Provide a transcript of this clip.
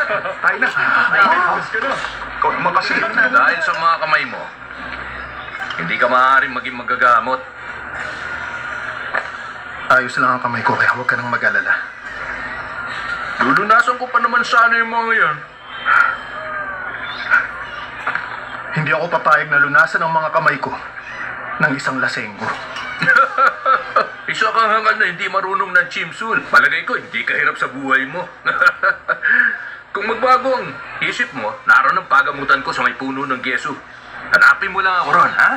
Tayo na. Ayos ka na. Ikaw naman kasi. Dahil sa mga kamay mo, hindi ka maaaring maging magagamot. Ayos lang ang kamay ko, kaya huwag ka nang mag-alala. Lulunasan ko pa naman sana yung mga yan. Hindi ako papayag na lunasan ang mga kamay ko ng isang lasenggo. Isa kang hangal na hindi marunong ng chimsul. Palagay ko, hindi ka hirap sa buhay mo. Kung magbago ang isip mo, naroon ang pagamutan ko sa may puno ng geso. Hanapin mo lang ako ron, ha?